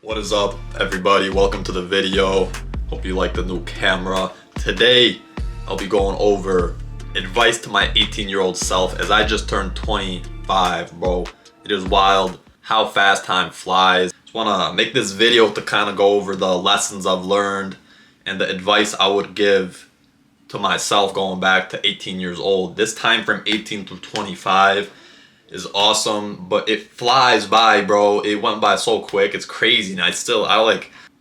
What is up, everybody? Welcome to the video. Hope you like the new camera. Today I'll be going over advice to my 18-year-old self as I just turned 25, bro. It is wild how fast time flies. Just wanna make this video to kind of go over the lessons I've learned and the advice I would give to myself going back to 18 years old. This time from 18 to 25 is awesome, but it flies by, bro. It went by so quick. It's crazy. And I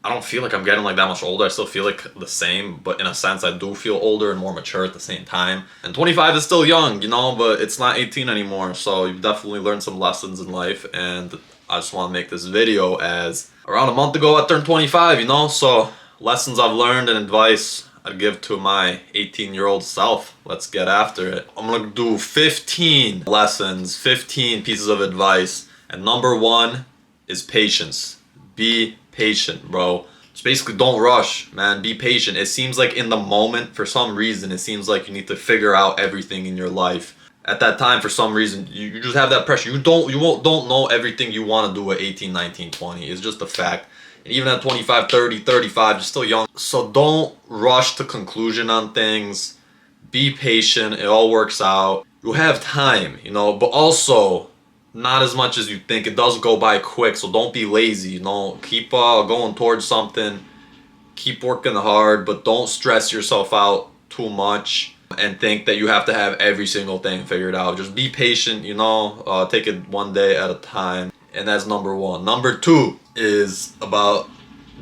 don't feel like I'm getting like that much older. I still feel like the same, but in a sense I do feel older and more mature at the same time. And 25 is still young, you know, but it's not 18 anymore. So you've definitely learned some lessons in life, and I just want to make this video as around a month ago I turned 25, you know. So lessons I've learned and advice I'd give to my 18-year-old self. Let's get after it. I'm gonna do 15 lessons, 15 pieces of advice, and number one is patience. Be patient, bro. Just basically don't rush, man. Be patient. It seems like in the moment, for some reason, it seems like you need to figure out everything in your life. At that time, for some reason, you just have that pressure. You don't know everything you want to do at 18, 19, 20. It's just a fact. And even at 25, 30, 35, you're still young. So don't rush to conclusion on things. Be patient. It all works out. You have time, you know, but also not as much as you think. It does go by quick, so don't be lazy, you know. Keep going towards something. Keep working hard, but don't stress yourself out too much and think that you have to have every single thing figured out. Just be patient, you know. Take it one day at a time. And that's number one. Number two is about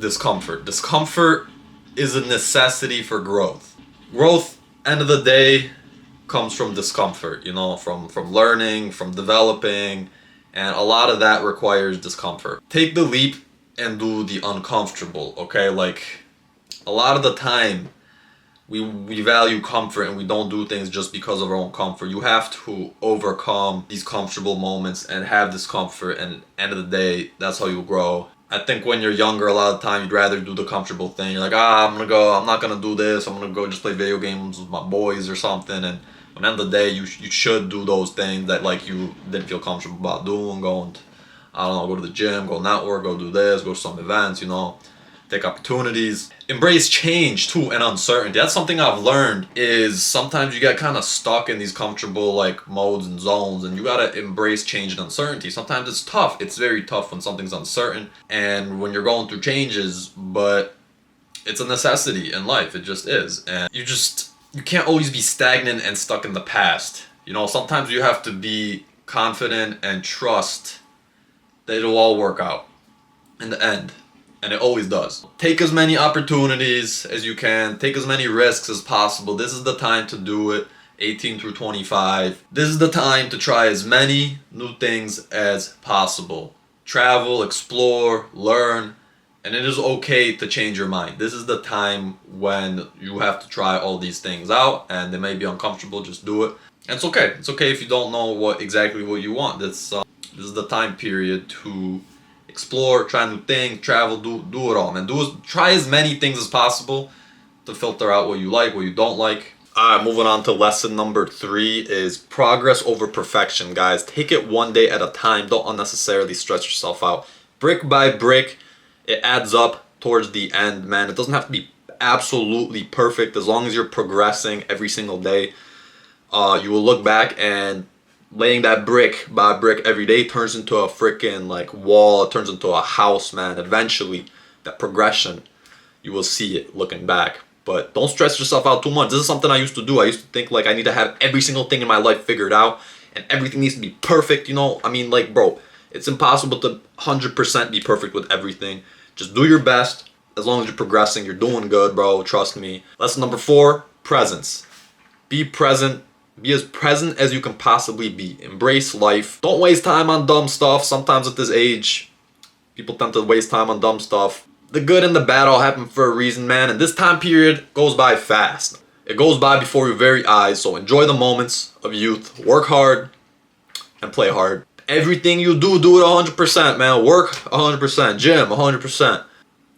discomfort. Discomfort is a necessity for growth. Growth, end of the day, comes from discomfort, you know, from learning, from developing, and a lot of that requires discomfort. Take the leap and do the uncomfortable, okay? Like, a lot of the time, we value comfort and we don't do things just because of our own comfort. You have to overcome these comfortable moments and have discomfort, and end of the day, that's how you grow. I think when you're younger, a lot of the time you'd rather do the comfortable thing. You're like, I'm not gonna do this, I'm gonna go just play video games with my boys or something. And at the end of the day, you should do those things that like you didn't feel comfortable about doing. Go to the gym, go network, go do this, go to some events, you know. Take opportunities. Embrace change too and uncertainty. That's something I've learned, is sometimes you get kind of stuck in these comfortable like modes and zones, and you gotta embrace change and uncertainty. Sometimes it's tough. It's very tough when something's uncertain and when you're going through changes, but it's a necessity in life. It just is. And you can't always be stagnant and stuck in the past. You know, sometimes you have to be confident and trust that it'll all work out in the end. And it always does. Take as many opportunities as you can. Take as many risks as possible. This is the time to do it. 18 through 25. This is the time to try as many new things as possible. Travel, explore, learn. And it is okay to change your mind. This is the time when you have to try all these things out. And they may be uncomfortable. Just do it. And it's okay. It's okay if you don't know exactly what you want. This is the time period to explore, try new things, travel, do it all, man. Try as many things as possible to filter out what you like, what you don't like. Alright, moving on to lesson number 3 is progress over perfection, guys. Take it one day at a time. Don't unnecessarily stress yourself out. Brick by brick, it adds up towards the end, man. It doesn't have to be absolutely perfect. As long as you're progressing every single day, you will look back and laying that brick by brick every day turns into a freaking like wall. It turns into a house, man. Eventually, that progression, you will see it looking back. But don't stress yourself out too much. This is something I used to do. I used to think like I need to have every single thing in my life figured out and everything needs to be perfect, you know? I mean, like, bro, it's impossible to 100% be perfect with everything. Just do your best. As long as you're progressing, you're doing good, bro. Trust me. Lesson number 4, presence. Be present. Be as present as you can possibly be. Embrace life. Don't waste time on dumb stuff. Sometimes at this age, people tend to waste time on dumb stuff. The good and the bad all happen for a reason, man. And this time period goes by fast. It goes by before your very eyes. So enjoy the moments of youth. Work hard and play hard. Everything you do, do it 100%, man. Work 100%. Gym 100%.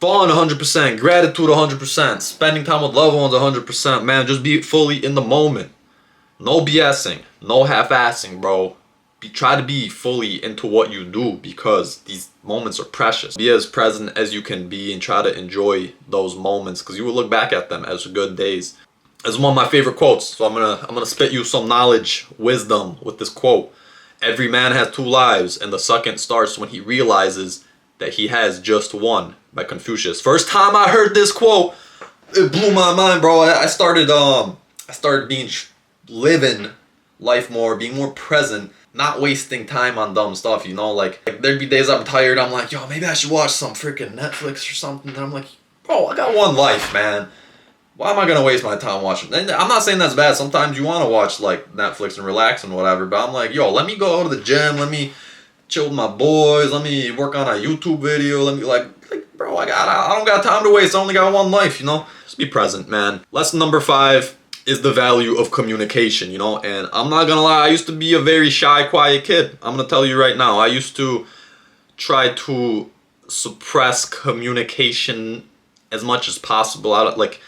Fun 100%. Gratitude 100%. Spending time with loved ones 100%. Man, just be fully in the moment. No BSing, no half-assing, bro. try to be fully into what you do, because these moments are precious. Be as present as you can be and try to enjoy those moments, because you will look back at them as good days. This is one of my favorite quotes, so I'm gonna spit you some knowledge, wisdom with this quote. Every man has two lives, and the second starts when he realizes that he has just one, by Confucius. First time I heard this quote, it blew my mind, bro. I started living life more, being more present, not wasting time on dumb stuff, you know? Like there'd be days I'm tired, I'm like, yo, maybe I should watch some freaking Netflix or something. And I'm like, bro, I got one life, man. Why am I gonna waste my time watching? And I'm not saying that's bad. Sometimes you want to watch like Netflix and relax and whatever, but I'm like, yo, let me go to the gym, let me chill with my boys, let me work on a YouTube video, let me like bro, I don't got time to waste. I only got one life, you know? Just be present, man. Lesson number 5 is the value of communication, you know? And I'm not gonna lie, I used to be a very shy, quiet kid. I'm gonna tell you right now, I used to try to suppress communication as much as possible. Like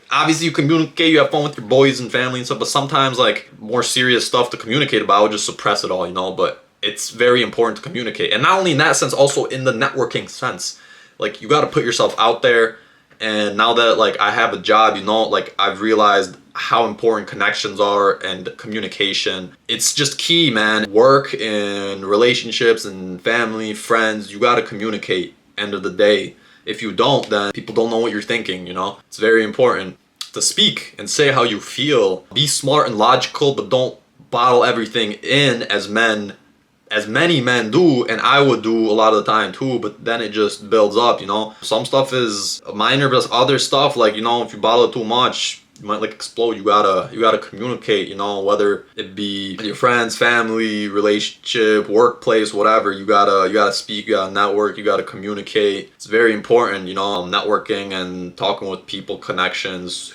obviously you communicate, you have fun with your boys and family and stuff, but sometimes like more serious stuff to communicate about, I would just suppress it all, you know? But it's very important to communicate. And not only in that sense, also in the networking sense. Like you got to put yourself out there. And now that like I have a job, you know, like I've realized how important connections are and communication. It's just key, man. Work and relationships and family, friends, you got to communicate. End of the day. If you don't, then people don't know what you're thinking, you know? It's very important to speak and say how you feel. Be smart and logical, but don't bottle everything in as many men do, and I would do a lot of the time too, but then it just builds up, you know? Some stuff is minor, but other stuff, like, you know, if you bottle it too much, you might like explode. You gotta communicate, you know, whether it be your friends, family, relationship, workplace, whatever. You gotta speak, you gotta network, you gotta communicate. It's very important, you know, networking and talking with people, connections.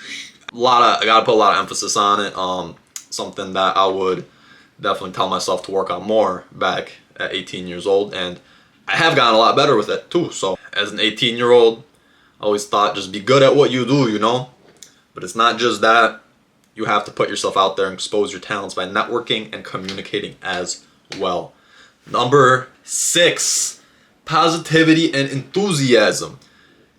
I gotta put a lot of emphasis on it. Something that I would definitely tell myself to work on more back at 18 years old, and I have gotten a lot better with it too. So as an 18-year-old, I always thought just be good at what you do, you know? But it's not just that. You have to put yourself out there and expose your talents by networking and communicating as well. Number 6, positivity and enthusiasm.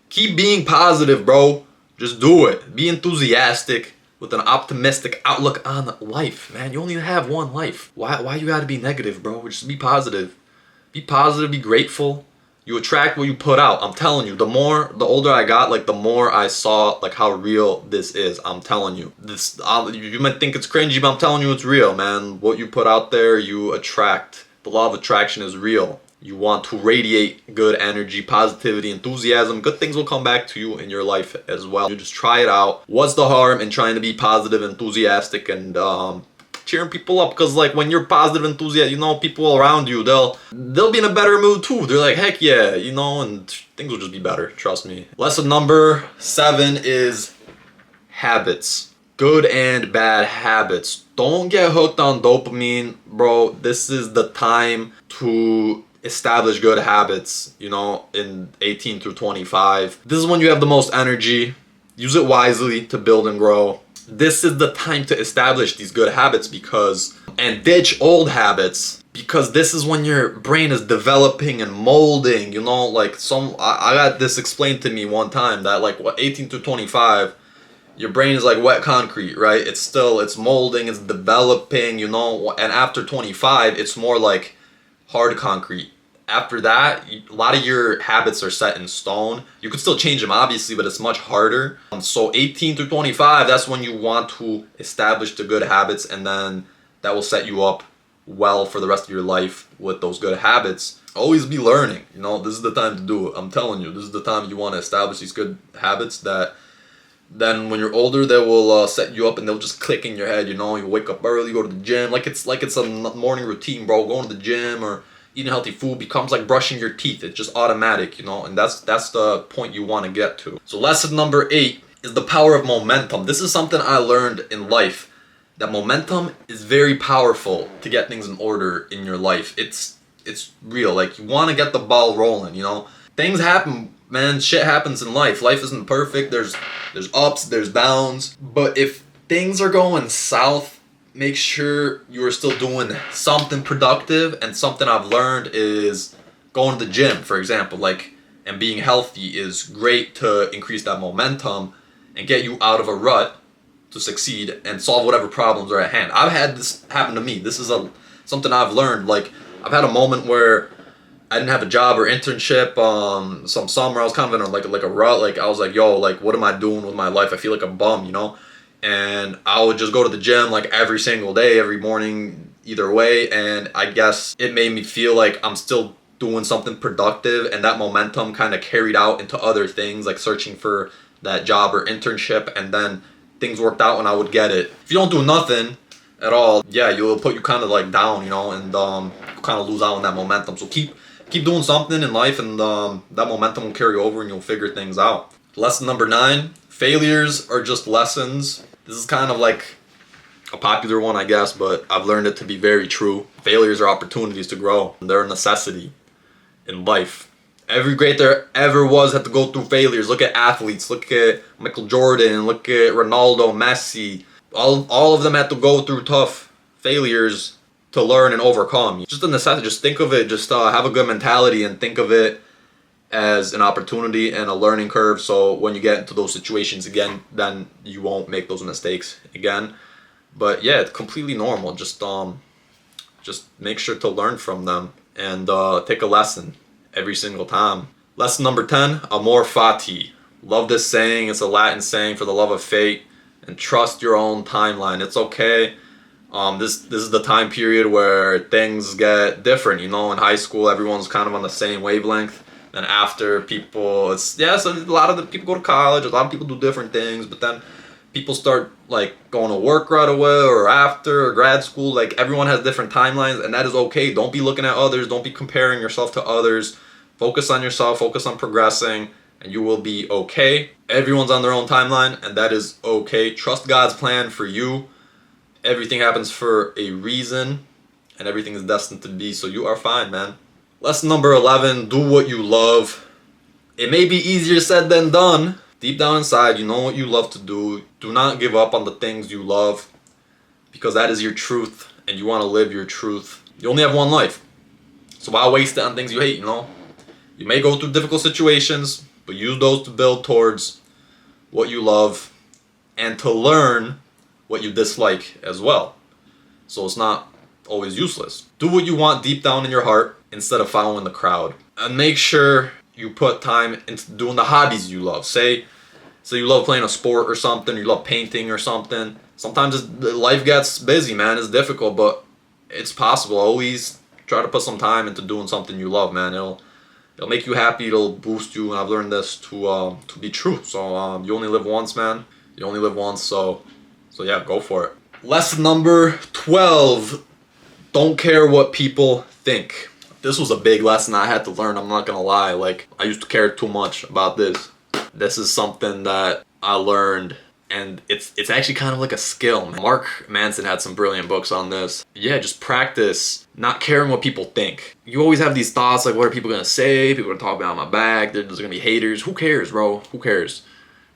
Keep being positive, bro. Just do it. Be enthusiastic with an optimistic outlook on life, man. You only have one life. Why you gotta be negative, bro? Just be positive. Be positive, be grateful. You attract what you put out. I'm telling you, the older I got, like the more I saw like how real this is. I'm telling you. You might think it's cringy, but I'm telling you it's real, man. What you put out there, you attract. The law of attraction is real. You want to radiate good energy, positivity, enthusiasm. Good things will come back to you in your life as well. You just try it out. What's the harm in trying to be positive, enthusiastic, and cheering people up? Because like when you're positive, enthusiastic, you know, people around you, they'll be in a better mood too. They're like, heck yeah, you know, and things will just be better. Trust me. Lesson number 7 is habits. Good and bad habits. Don't get hooked on dopamine, bro. This is the time to establish good habits, you know, in 18 through 25. This is when you have the most energy. Use it wisely to build and grow. This is the time to establish these good habits and ditch old habits, because this is when your brain is developing and molding, you know, like I got this explained to me one time that like 18 to 25, your brain is like wet concrete, right? It's molding, it's developing, you know, and after 25, it's more like hard concrete. After that, a lot of your habits are set in stone. You could still change them, obviously, but it's much harder. So 18 through 25, that's when you want to establish the good habits, and then that will set you up well for the rest of your life with those good habits. Always be learning. You know, this is the time to do it. I'm telling you, this is the time you want to establish these good habits that then when you're older, they will set you up and they'll just click in your head. You know, you wake up early, go to the gym. Like it's a morning routine, bro. Going to the gym or eating healthy food becomes like brushing your teeth. It's just automatic, you know, and that's the point you want to get to. So lesson number 8 is the power of momentum. This is something I learned in life, that momentum is very powerful to get things in order in your life. It's real. Like you want to get the ball rolling, you know. Things happen, man. Shit happens in life. Life isn't perfect. There's ups, there's downs. But if things are going south make sure you are still doing something productive. And something I've learned is going to the gym, for example, like, and being healthy is great to increase that momentum and get you out of a rut to succeed and solve whatever problems are at hand. I've had this happen to me. This is something I've learned. Like, I've had a moment where I didn't have a job or internship. Some summer I was kind of in like a rut. Like, I was like, yo, like, what am I doing with my life? I feel like a bum, you know? And I would just go to the gym like every single day, every morning, either way. And I guess it made me feel like I'm still doing something productive, and that momentum kind of carried out into other things, like searching for that job or internship, and then things worked out and I would get it. If you don't do nothing at all, yeah, you'll put you kind of like down, you know, and you kind of lose out on that momentum. So keep doing something in life, and that momentum will carry over and you'll figure things out. Lesson number 9, failures are just lessons. This is kind of like a popular one, I guess, but I've learned it to be very true. Failures are opportunities to grow. They're a necessity in life. Every great there ever was had to go through failures. Look at athletes. Look at Michael Jordan. Look at Ronaldo, Messi. All of them had to go through tough failures to learn and overcome. Just a necessity. Just think of it. Just have a good mentality and think of it as an opportunity and a learning curve. So when you get into those situations again, then you won't make those mistakes again. But yeah, it's completely normal. Just make sure to learn from them and take a lesson every single time. Lesson number 10, Amor Fati. Love this saying. It's a Latin saying for the love of fate, and trust your own timeline. It's okay. This is the time period where things get different. You know, in high school, everyone's kind of on the same wavelength. Then after people, so a lot of the people go to college. A lot of people do different things, but then people start like going to work right away or after or grad school. Like, everyone has different timelines, and that is okay. Don't be looking at others. Don't be comparing yourself to others. Focus on yourself. Focus on progressing, and you will be okay. Everyone's on their own timeline, and that is okay. Trust God's plan for you. Everything happens for a reason, and everything is destined to be, so you are fine, man. Lesson number 11, do what you love. It may be easier said than done. Deep down inside, you know what you love to do. Do not give up on the things you love, because that is your truth, and you want to live your truth. You only have one life, so why waste it on things you hate, you know? You may go through difficult situations, but use those to build towards what you love and to learn what you dislike as well. So it's not always useless. Do what you want deep down in your heart instead of following the crowd. And make sure you put time into doing the hobbies you love. Say you love playing a sport or something, you love painting or something. Sometimes life gets busy, man. It's difficult, but it's possible. Always try to put some time into doing something you love, man. It'll make you happy. It'll boost you, and I've learned this to be true. So you only live once, man. You only live once, so yeah, go for it. Lesson number 12, don't care what people think. This was a big lesson I had to learn, I'm not gonna lie. Like, I used to care too much about this. This is something that I learned, and it's actually kind of like a skill. Mark Manson had some brilliant books on this. Yeah, just practice not caring what people think. You always have these thoughts like, what are people gonna say? People are talking about my back. There's gonna be haters. Who cares, bro? Who cares?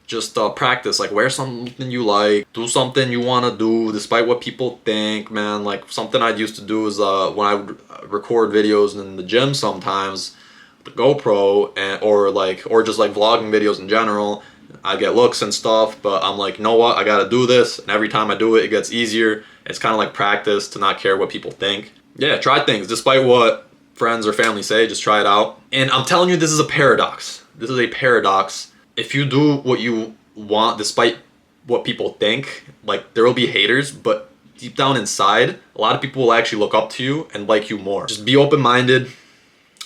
Just practice, like, wear something you like, do something you want to do despite what people think, man. Like, something I used to do is when I would record videos in the gym sometimes, the GoPro, or just like vlogging videos in general, I get looks and stuff, but I'm like, you know what, I gotta do this, and every time I do it, it gets easier. It's kind of like practice to not care what people think. Yeah, try things despite what friends or family say. Just try it out. And I'm telling you, this is a paradox. This is a paradox. If you do what you want despite what people think, like, there will be haters, but deep down inside, a lot of people will actually look up to you and like you more. Just be open-minded,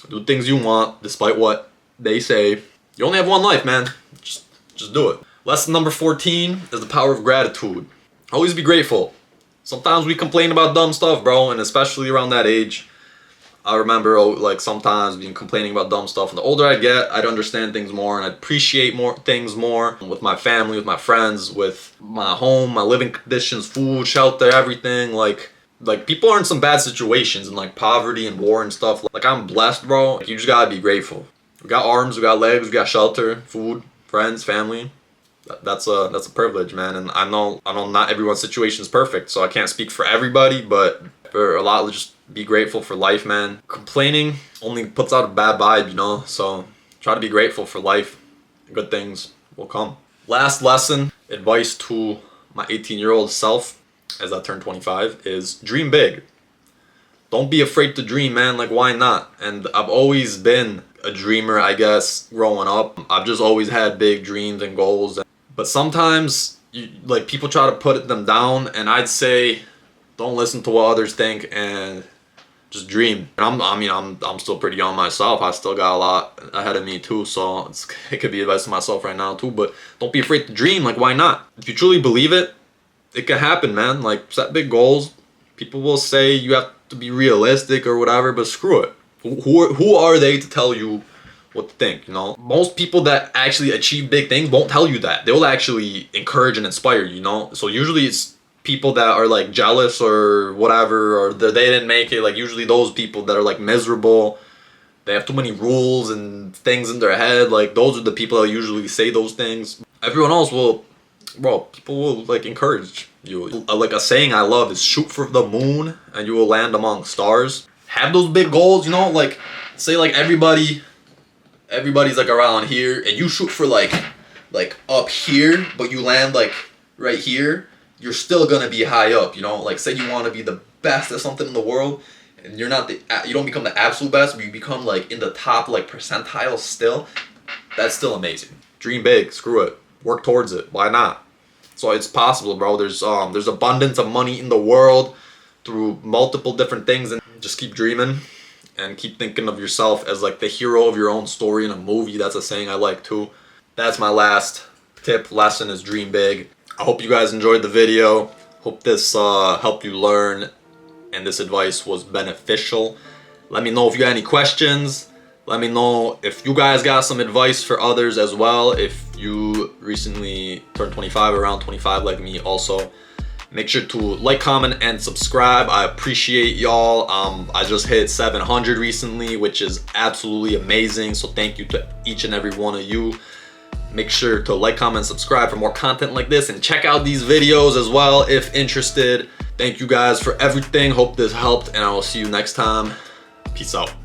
do things you want despite what they say. You only have one life, man. Just do it. Lesson number 14 is the power of gratitude. Always be grateful. Sometimes we complain about dumb stuff, bro, and especially around that age. I remember, like, sometimes being complaining about dumb stuff, and the older I get, I'd understand things more, and I'd appreciate things more with my family, with my friends, with my home, my living conditions, food, shelter, everything. Like people are in some bad situations, and like poverty and war and stuff. Like, I'm blessed, bro. Like, you just gotta be grateful. We got arms, we got legs, we got shelter, food, friends, family. That's a privilege, man. And I know not everyone's situation is perfect, so I can't speak for everybody, but for a lot, just be grateful for life, man. Complaining only puts out a bad vibe, you know? So try to be grateful for life. Good things will come. Last lesson, advice to my 18-year-old self as I turn 25 is dream big. Don't be afraid to dream, man. Like, why not? And I've always been a dreamer, I guess, growing up. I've just always had big dreams and goals. But sometimes, people try to put them down, and I'd say, don't listen to what others think and just dream. And I'm still pretty young myself. I still got a lot ahead of me too, so it could be advice to myself right now too. But don't be afraid to dream. Like, why not? If you truly believe it, it can happen, man. Like, set big goals. People will say you have to be realistic or whatever, but screw it. Who are they to tell you what to think, you know? Most people that actually achieve big things won't tell you that. They'll actually encourage and inspire you, you know? So usually it's people that are like jealous or whatever, or they didn't make it. Like, usually those people that are like miserable, they have too many rules and things in their head. Like, those are the people that usually say those things. Everyone else will, people will like encourage you. Like a saying I love is shoot for the moon and you will land among stars. Have those big goals, you know? Like, say like everybody's like around here and you shoot for like up here, but you land like right here, you're still gonna be high up, you know? Like, say you want to be the best at something in the world and you don't become the absolute best, but you become like in the top like percentile still. That's still amazing. Dream big, screw it. Work towards it. Why not? So it's possible, bro. There's abundance of money in the world through multiple different things, and just keep dreaming and keep thinking of yourself as like the hero of your own story in a movie. That's a saying I like too. That's my last lesson is dream big. I hope you guys enjoyed the video. Hope this helped you learn and this advice was beneficial. Let me know if you got any questions. Let me know if you guys got some advice for others as well. If you recently turned 25, around 25 like me also. Make sure to like, comment, and subscribe. I appreciate y'all. I just hit 700 recently, which is absolutely amazing. So thank you to each and every one of you. Make sure to like, comment, subscribe for more content like this, and check out these videos as well if interested. Thank you guys for everything. Hope this helped, and I will see you next time. Peace out.